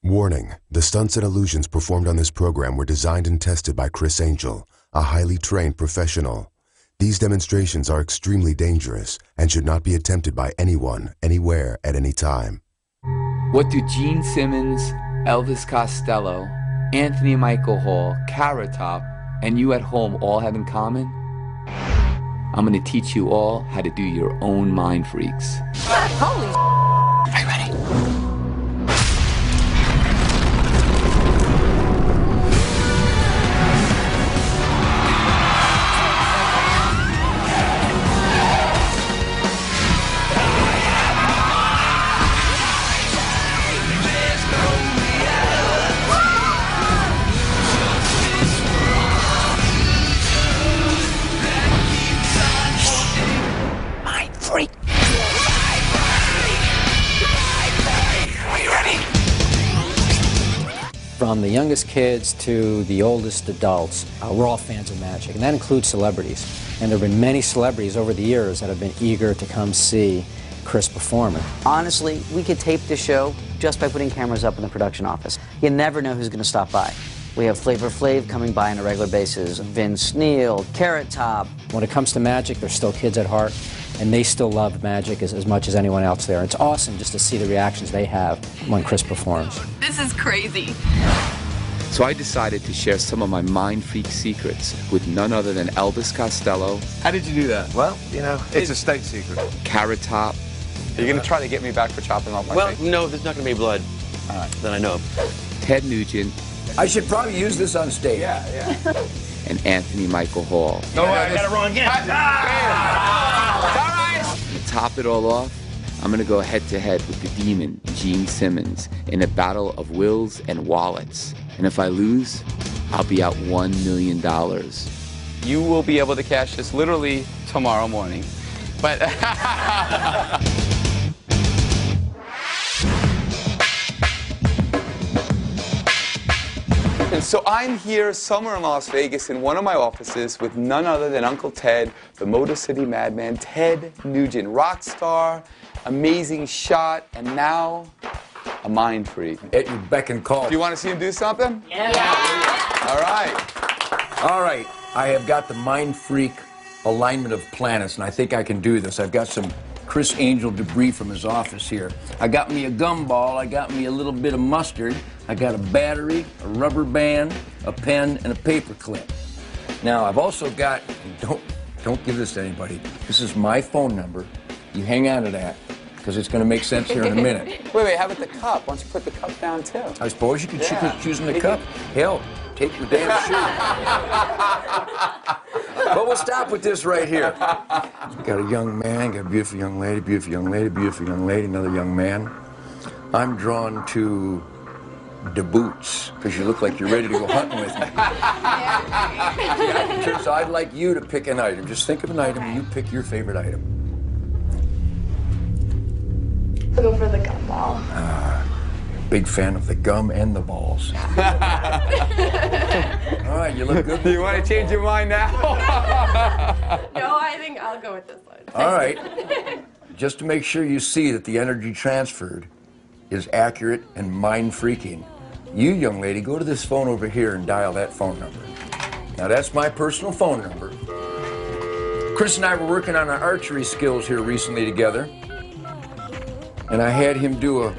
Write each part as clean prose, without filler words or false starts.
Warning, the stunts and illusions performed on this program were designed and tested by Criss Angel, a highly trained professional. These demonstrations are extremely dangerous and should not be attempted by anyone, anywhere, at any time. What do Gene Simmons, Elvis Costello, Anthony Michael Hall, Carrot Top, and you at home all have in common? I'm gonna teach you all how to do your own mind freaks. Holy Are you ready? From the youngest kids to the oldest adults, we're all fans of magic, and that includes celebrities. And there have been many celebrities over the years that have been eager to come see Criss perform. Honestly, we could tape the show just by putting cameras up in the production office. You never know who's going to stop by. We have Flavor Flav coming by on a regular basis, Vince Neil, Carrot Top. When it comes to magic, they're still kids at heart, and they still love magic as much as anyone else there. It's awesome just to see the reactions they have when Criss performs. This is crazy. So I decided to share some of my mind freak secrets with none other than Elvis Costello. How did you do that? Well, you know, it's a state secret. Carrot Top. Are you going to try to get me back for chopping off my face? Well, no, there's not going to be blood. All right. Then I know. Ted Nugent. I should probably use this on stage. Yeah. And Anthony Michael Hall. No, I got it wrong again. To top it all off, I'm going to go head-to-head with the demon, Gene Simmons, in a battle of wills and wallets. And if I lose, I'll be out $1 million. You will be able to cash this literally tomorrow morning. But and so I'm here somewhere in Las Vegas in one of my offices with none other than Uncle Ted, the Motor City Madman, Ted Nugent, rock star, amazing shot, and now a mind freak. At your beck and call. Do you want to see him do something? Yeah. All right. All right, I have got the mind freak alignment of planets, and I think I can do this. I've got some Criss Angel debris from his office here. I got me a gumball, I got me a little bit of mustard, I got a battery, a rubber band, a pen, and a paper clip. Now, I've also got, don't give this to anybody, this is my phone number. You hang on to that, because it's going to make sense here in a minute. Wait, how about the cup? Why don't you put the cup down, too? I suppose you could choosing the cup. Hell, take your damn shoe. But we'll stop with this right here. Got a young man, got a beautiful young lady, beautiful young lady, beautiful young lady, another young man. I'm drawn to the boots, because you look like you're ready to go hunting with me. So I'd like you to pick an item. Just think of an item, and you pick your favorite item. I'll go for the gumball. Big fan of the gum and the balls. All right, you look good. Do you want to change your mind now? No, I think I'll go with this one. All right. Just to make sure you see that the energy transferred is accurate and mind-freaking, you, young lady, go to this phone over here and dial that phone number. Now, that's my personal phone number. Criss and I were working on our archery skills here recently together, and I had him do a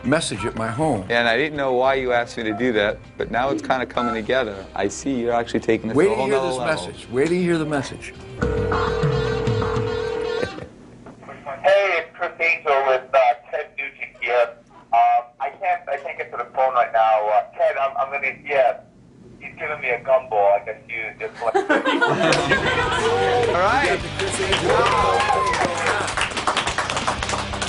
message at my home. And I didn't know why you asked me to do that, but now it's kind of coming together. I see you're actually taking this to a whole nother level. Wait till you hear this message. Wait till you hear the message. Hey, it's Criss Angel with Ted Nugent here. I can't get to the phone right now. Ted, I'm gonna, he's giving me a gumball. I guess you just like. All right.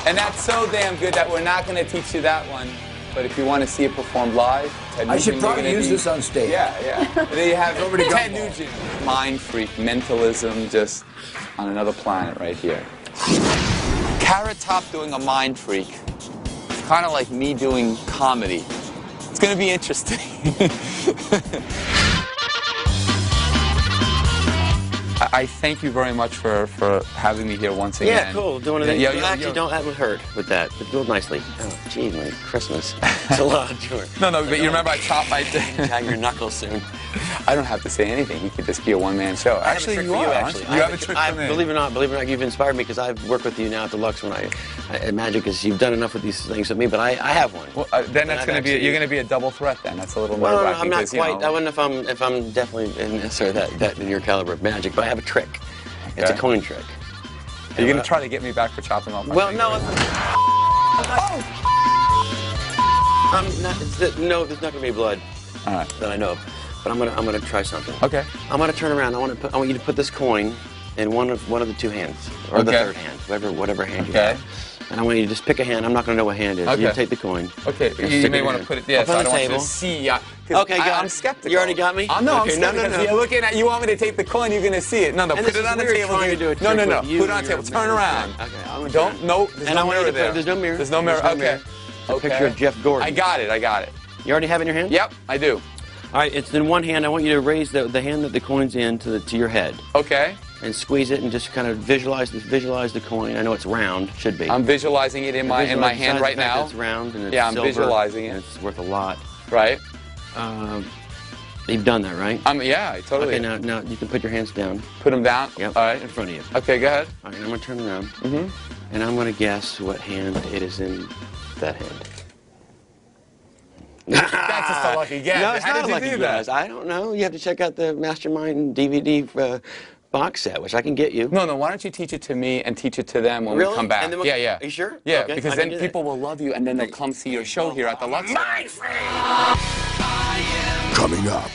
And that's so damn good that we're not going to teach you that one. But if you want to see it performed live, Ted Nugent, I should probably use this on stage. Yeah. There you have it. Ted Nugent. Mind freak, mentalism, just on another planet right here. Carrot Top doing a mind freak. It's kind of like me doing comedy. It's going to be interesting. I thank you very much for having me here once again. Yeah, cool. Doing it. Actually, don't have it hurt with that. But do it nicely. Oh, gee, my Christmas. It's a lot of chore. No, but you remember I chopped my... Tag your knuckles soon. I don't have to say anything. You could just be a one-man show. Actually, you are. Actually, you have a trick for me. Believe it or not, you've inspired me because I've worked with you now at the Lux when at Magic, because you've done enough with these things with me, but I have one. Well, then that's going to be you're going to be a double threat. Then that's a little more. Well, I'm not quite. I wouldn't if I'm definitely necessarily that in your caliber of Magic, but I have a trick. Okay. It's a coin trick. Are you going to try to get me back for chopping off my finger? No. No, there's not going to be blood. All right. That I know of. But I'm gonna try something. Okay. I'm gonna turn around. I want you to put this coin in one of the two hands, or the third hand, whatever hand you have. And I want you to just pick a hand. I'm not gonna know what hand it is. Okay. You take the coin. Okay. You may want to put it. Yeah. So I don't want you to see. Okay. I'm skeptical. You already got me. No, okay, I'm skeptical. No. You're looking at. You want me to take the coin? You're gonna see it. No. And Put it on the table. To do a no. Put it on the table. Turn around. Okay. I'm don't. No. There's no mirror there. There's no mirror. There's no mirror. Okay. A picture of Jeff Gordon. I got it. You already have it in your hand? Yep. I do. All right, it's in one hand. I want you to raise the hand that the coin's in to your head. Okay. And squeeze it and just kind of visualize the coin. I know it's round, should be. I'm visualizing it in my hand right now. It's round and it's I'm silver, visualizing it. And it's worth a lot. Right. You've done that, right? Yeah, totally. Okay, now you can put your hands down. Put them down? Yep. All right. In front of you. Okay, go ahead. All right, I'm going to turn around. And I'm going to guess what hand it is in that hand. That's just a lucky guess. No, it's How not did a you lucky do guess. that? I don't know. You have to check out the Mastermind DVD box set, which I can get you. No, why don't you teach it to me and teach it to them when really? we come back? And then yeah. Are you sure? Yeah, okay, because then people will love you and then they'll come see your show here at the Lux. Coming up,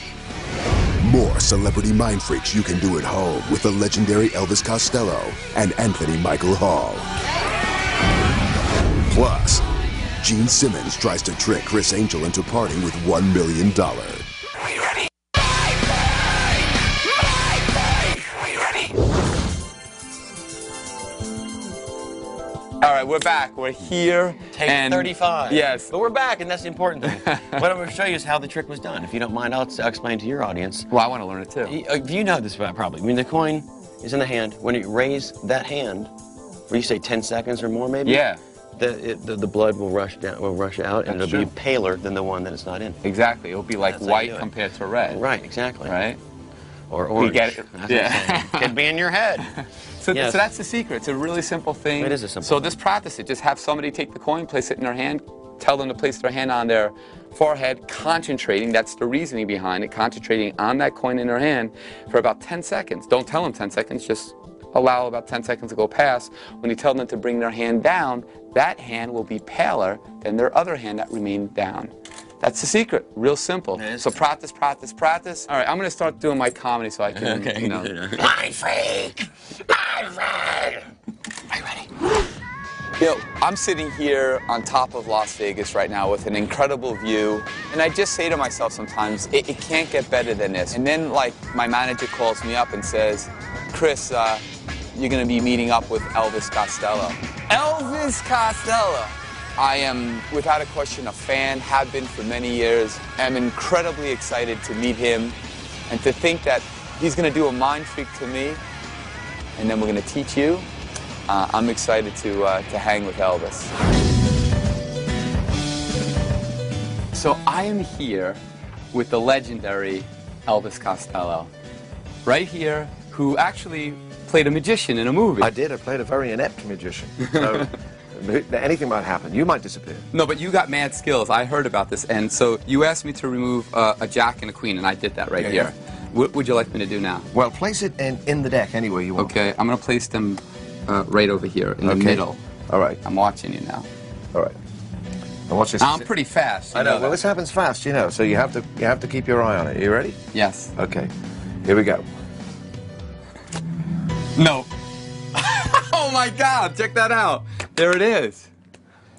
more celebrity mind freaks you can do at home with the legendary Elvis Costello and Anthony Michael Hall. Plus, Gene Simmons tries to trick Criss Angel into parting with $1 million. Are you ready? Are you ready? All right, we're back. We're here. Take 35. Yes. But we're back, and that's the important thing. What I'm going to show you is how the trick was done. If you don't mind, I'll explain to your audience. Well, I want to learn it too. You know this probably. I mean, the coin is in the hand. When you raise that hand, where you say 10 seconds or more, maybe? Yeah. The blood will rush out, and it'll be paler than the one that it's not in. Exactly. It'll be like white compared to red. Right, exactly. Right? Or orange. You get it? Yeah. Could be in your head. So that's the secret. It's a really simple thing. It is a simple thing. So just practice it. Just have somebody take the coin, place it in their hand, tell them to place their hand on their forehead, concentrating. That's the reasoning behind it. Concentrating on that coin in their hand for about 10 seconds. Don't tell them 10 seconds. Just allow about 10 seconds to go past. When you tell them to bring their hand down, that hand will be paler than their other hand that remained down. That's the secret. Real simple. So practice. All right, I'm going to start doing my comedy so I can, Mind freak! Mind freak! Are you ready? I'm sitting here on top of Las Vegas right now with an incredible view, and I just say to myself sometimes, it can't get better than this. And then, like, my manager calls me up and says, Criss, you're going to be meeting up with Elvis Costello. Elvis Costello! I am, without a question, a fan, have been for many years. I'm incredibly excited to meet him and to think that he's going to do a mind freak to me, and then we're going to teach you. I'm excited to hang with Elvis. So I am here with the legendary Elvis Costello, right here, who actually played a magician in a movie. I did. I played a very inept magician. So anything might happen. You might disappear. No, but you got mad skills. I heard about this. And so you asked me to remove a jack and a queen, and I did that right here. Yeah. What would you like me to do now? Well, place it in the deck anywhere you want. Okay, I'm going to place them right over here in the middle. All right. I'm watching you now. All right. Now watch this. I'm pretty fast. I know. Well, this happens fast, you know. So you have to keep your eye on it. Are you ready? Yes. Okay. Here we go. No. Oh my God! Check that out. There it is.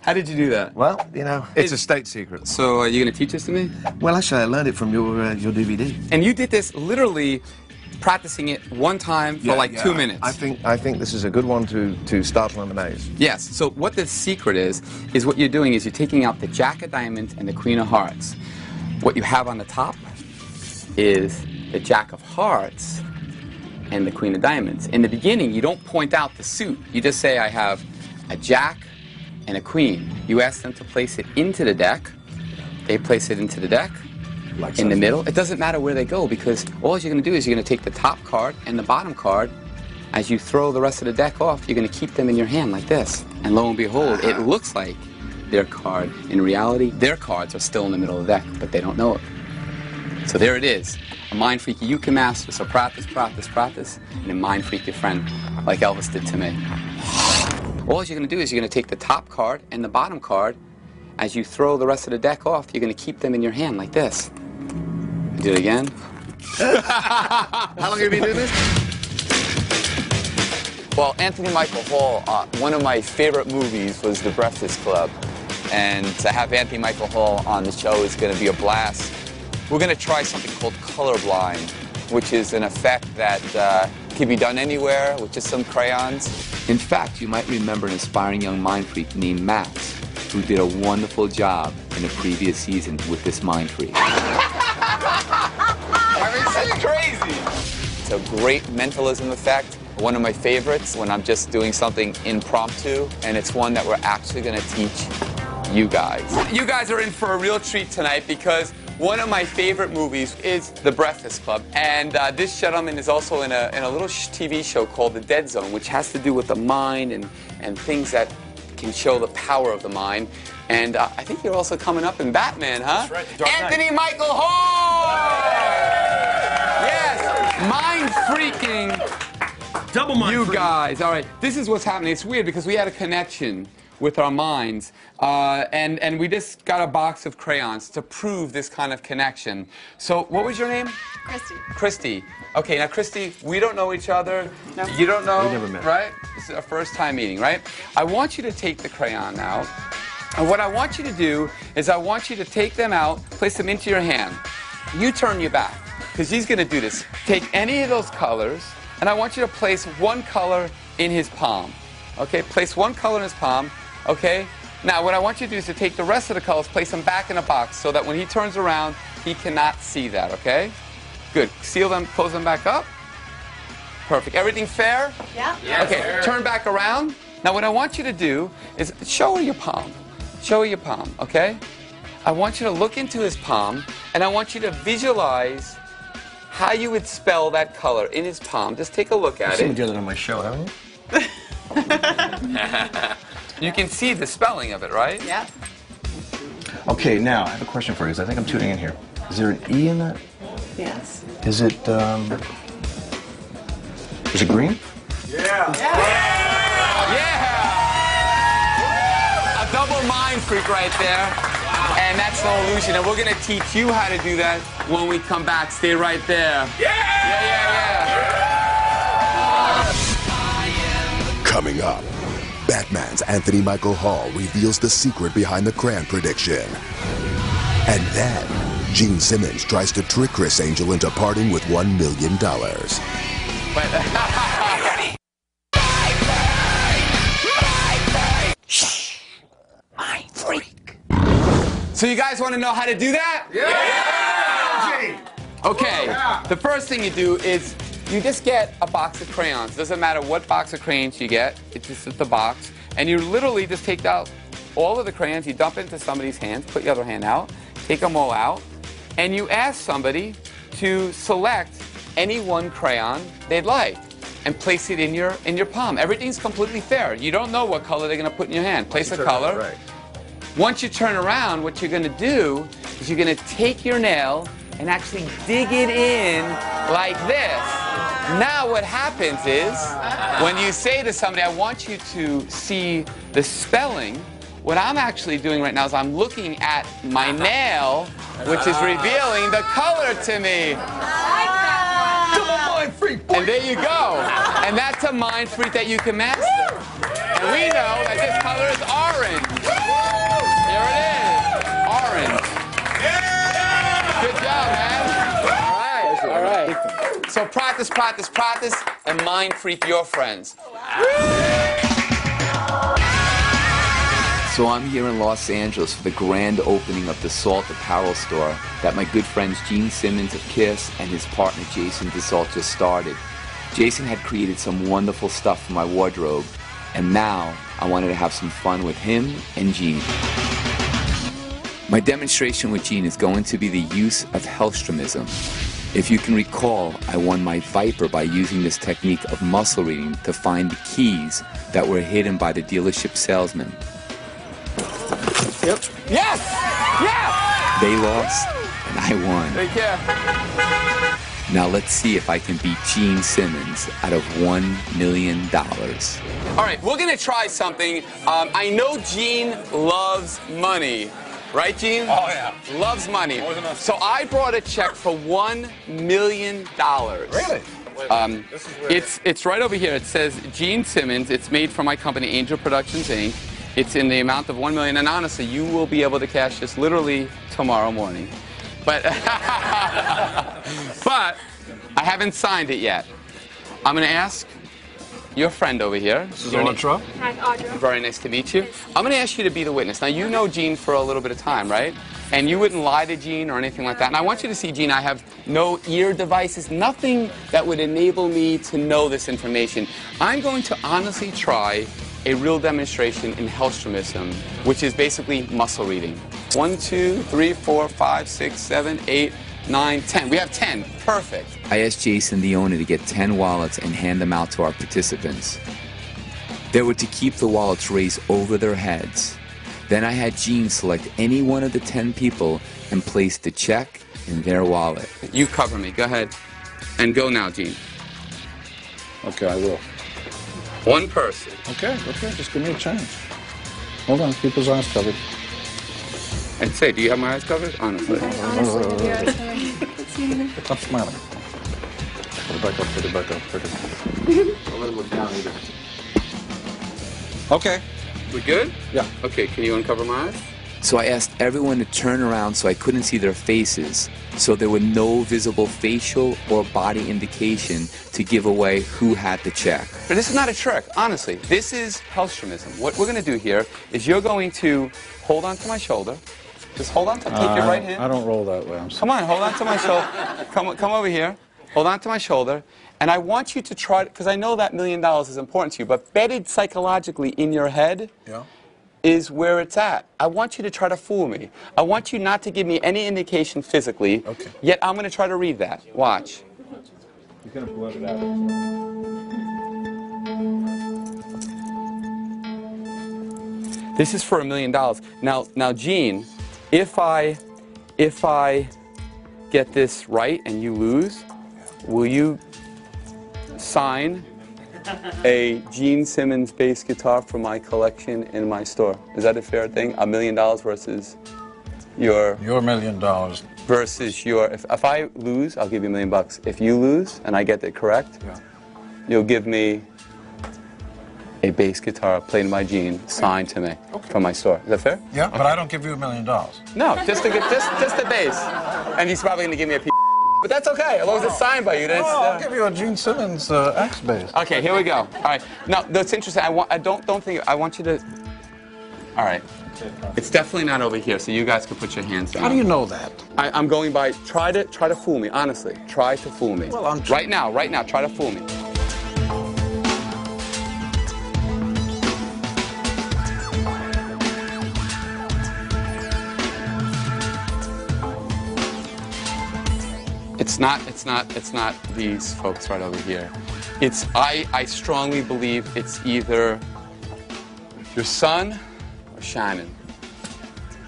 How did you do that? Well, you know, it's a state secret. So are you going to teach this to me? Well, actually, I learned it from your DVD. And you did this literally practicing it one time for 2 minutes. I think this is a good one to startle an amaze. Yes. So what the secret is what you're doing is you're taking out the Jack of Diamonds and the Queen of Hearts. What you have on the top is the Jack of Hearts and the queen of diamonds. In the beginning, you don't point out the suit. You just say, I have a jack and a queen. You ask them to place it into the deck. They place it into the deck, in the middle. It doesn't matter where they go, because all you're going to do is you're going to take the top card and the bottom card. As you throw the rest of the deck off, you're going to keep them in your hand like this. And lo and behold, it looks like their card. In reality, their cards are still in the middle of the deck, but they don't know it. So there it is. A mind freak you can master. So practice, practice, practice, and then mind freak your friend, like Elvis did to me. All you're going to do is you're going to take the top card and the bottom card. As you throw the rest of the deck off, you're going to keep them in your hand like this. Do it again. How long have you been doing this? Well, Anthony Michael Hall, one of my favorite movies was The Breakfast Club. And to have Anthony Michael Hall on the show is going to be a blast. We're going to try something called colorblind, which is an effect that can be done anywhere with just some crayons. In fact, you might remember an aspiring young mind freak named Max, who did a wonderful job in a previous season with this mind freak. I mean, it's crazy. It's a great mentalism effect. One of my favorites when I'm just doing something impromptu, and it's one that we're actually going to teach you guys. You guys are in for a real treat tonight because one of my favorite movies is The Breakfast Club, and this gentleman is also in a little TV show called The Dead Zone, which has to do with the mind and things that can show the power of the mind. And I think you're also coming up in Batman, huh? That's right, The Dark Knight. Anthony Michael Hall! Yes, mind freaking. Double mind You freak. guys, all right. This is what's happening. It's weird because we had a connection with our minds, and we just got a box of crayons to prove this kind of connection. So, what was your name? Christy. Christy. Okay, now Christy, we don't know each other. No. You don't know, We never met. right? This is our first time meeting, right? I want you to take the crayon now, and what I want you to do is I want you to take them out, place them into your hand. You turn your back, because he's going to do this. Take any of those colors, and I want you to place one color in his palm. Okay, place one color in his palm. Okay? Now, what I want you to do is to take the rest of the colors, place them back in a box so that when he turns around, he cannot see that, okay? Good. Seal them, close them back up. Perfect. Everything fair? Yeah. Okay, turn back around. Now, what I want you to do is show her your palm. Show her your palm, okay? I want you to look into his palm, and I want you to visualize how you would spell that color in his palm. Just take a look at You've it. done that on my show, haven't you? You can see the spelling of it, right? Yeah. Okay, now I have a question for you, because I think I'm tuning in here. Is there an E in that? Yes. Is it green? Yeah! A double mind freak right there. And that's no illusion. And we're going to teach you how to do that when we come back. Stay right there. Coming up, Batman's Anthony Michael Hall reveals the secret behind the crayon prediction. And then, Gene Simmons tries to trick Criss Angel into parting with $1 million. Mind freak. So you guys want to know how to do that? Okay, the first thing you do is you just get a box of crayons. Doesn't matter what box of crayons you get, it's just the box. And you literally just take out all of the crayons, you dump it into somebody's hands, put your other hand out, take them all out, and you ask somebody to select any one crayon they'd like and place it in your palm. Everything's completely fair. You don't know what color they're going to put in your hand. Place a color. Right. Once you turn around, what you're going to do is you're going to take your nail and actually dig it in like this. Now what happens is, when you say to somebody, I want you to see the spelling, what I'm actually doing right now is I'm looking at my nail, which is revealing the color to me. Double mind freak, boy. And there you go. And that's a mind freak that you can master. And we know that this color is orange. Here it is. Orange. Good job, man. All right. So practice, practice, practice, and mind freak your friends. So I'm here in Los Angeles for the grand opening of the Salt apparel store that my good friends Gene Simmons of Kiss and his partner Jason DeSalt just started. Jason had created some wonderful stuff for my wardrobe, and now I wanted to have some fun with him and Gene. My demonstration with Gene is going to be the use of Hellstromism. If you can recall, I won my Viper by using this technique of muscle reading to find the keys that were hidden by the dealership salesman. Yep. Yes! Yes! They lost, and I won. Take care. Now let's see if I can beat Gene Simmons out of $1 million. All right, we're going to try something. I know Gene loves money. Right, Gene? Oh, yeah. Loves money. So I brought a check for $1 million. Really? It's right over here. It says Gene Simmons. It's made for my company, Angel Productions, Inc. It's in the amount of $1 million. And honestly, you will be able to cash this literally tomorrow morning. But, but I haven't signed it yet. I'm going to ask your friend over here. This is Audra. Hi, Audra. Very nice to meet you. I'm going to ask you to be the witness. Now, you know Gene for a little bit of time, right? And you wouldn't lie to Gene or anything like that. And I want you to see, Gene, I have no ear devices, nothing that would enable me to know this information. I'm going to honestly try a real demonstration in Hellstromism, which is basically muscle reading. 1, 2, 3, 4, 5, 6, 7, 8, 9, 10. We have 10. Perfect. I asked Jason, the owner, to get 10 wallets and hand them out to our participants. They were to keep the wallets raised over their heads. Then I had Gene select any one of the 10 people and place the check in their wallet. You cover me. Go ahead. And go now, Gene. Okay, I will. One person. Okay, just give me a chance. Hold on, keep his eyes covered. And say, do you have my eyes covered? Honestly. I'm smiling. Put it back up, put it back up, put it back up. Don't let him look down either. Okay. We good? Yeah. Okay, can you uncover my eyes? So I asked everyone to turn around so I couldn't see their faces, so there were no visible facial or body indication to give away who had the check. But this is not a trick, honestly. This is Hellstromism. What we're going to do here is you're going to hold on to my shoulder. Just hold on to, take your right hand. I don't roll that way, I'm sorry. Come on, hold on to my shoulder. Come over here. Hold on to my shoulder. And I want you to try, because I know that $1 million is important to you, but bedded psychologically in your head is where it's at. I want you to try to fool me. I want you not to give me any indication physically, yet I'm going to try to read that. Watch. You're going to blurt it out. This is for $1 million. Now, Gene, if I get this right and you lose, will you sign a Gene Simmons bass guitar for my collection in my store? Is that a fair thing? $1 million versus your $1 million. Versus your. If I lose, I'll give you $1 million. If you lose and I get it correct, you'll give me a bass guitar played by Gene, signed to me from my store. Is that fair? Yeah, but I don't give you $1 million. No, just the bass. And he's probably going to give me a piece. But that's okay, as long as it's signed by you. Then I'll give you a Gene Simmons X bass. Okay, here we go. All right. Now, that's interesting. I want you to. All right. It's definitely not over here, so you guys can put your hands down. How do you know that? I'm going by. Try to fool me. Honestly, try to fool me. Well, I'm right now. Try to fool me. It's not these folks right over here. I strongly believe it's either your son or Shannon.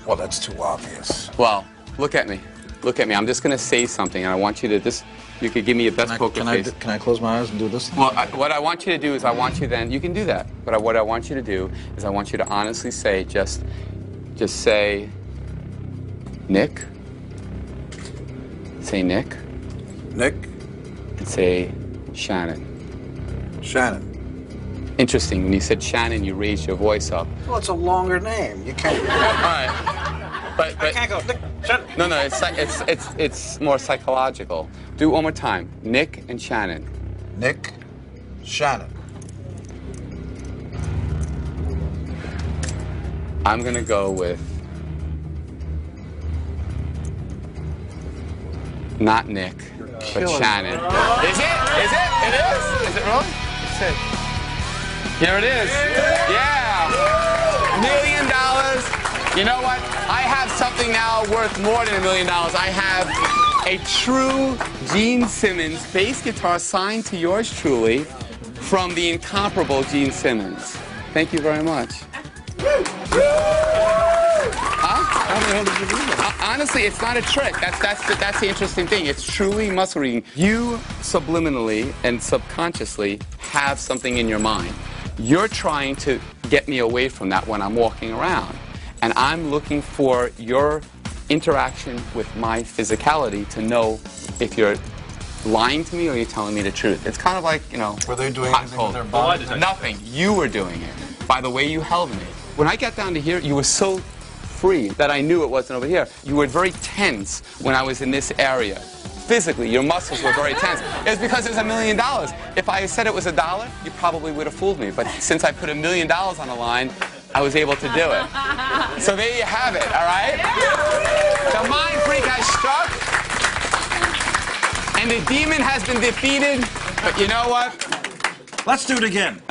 Well, that's too obvious. Well, look at me. I'm just going to say something, and I want you to just, you could give me your best poker face. Can I close my eyes and do this? Well, what I want you to do is you can do that, but what I want you to do is I want you to honestly say, just say, Nick. Say Nick. Nick. And say Shannon. Shannon. Interesting. When you said Shannon, you raised your voice up. Well, it's a longer name. You can't. All right. But I can't go. Nick, Shannon. No. It's more psychological. Do it one more time. Nick and Shannon. Nick, Shannon. I'm gonna go with not Nick. But Shannon. Is it? Is it? It is? Is it really? Let's see. Here it is. Yeah. $1 million. You know what? I have something now worth more than $1 million. I have a true Gene Simmons bass guitar signed to yours truly from the incomparable Gene Simmons. Thank you very much. Honestly, it's not a trick. That's the interesting thing. It's truly muscle reading. You subliminally and subconsciously have something in your mind. You're trying to get me away from that when I'm walking around. And I'm looking for your interaction with my physicality to know if you're lying to me or you're telling me the truth. It's kind of like, you know, were they doing anything with their body? Nothing. You were doing it by the way you held me. When I got down to here, you were so free that I knew it wasn't over here. You were very tense when I was in this area. Physically, your muscles were very tense. It was because it was $1 million. If I had said it was $1, you probably would have fooled me. But since I put $1 million on the line, I was able to do it. So there you have it, all right? The mind freak has struck, and the demon has been defeated. But you know what? Let's do it again.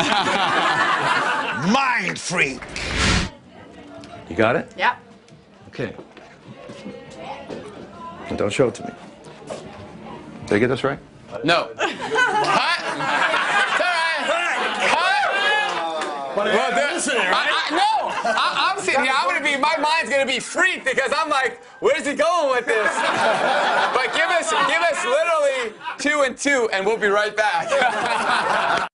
Mind freak. You got it? Yep. Okay. But don't show it to me. Did I get this right? No. Cut! It's all right. Cut! Well, I'm sitting here, my mind's gonna be freaked because I'm like, where's he going with this? But give us literally 2 and 2 and we'll be right back.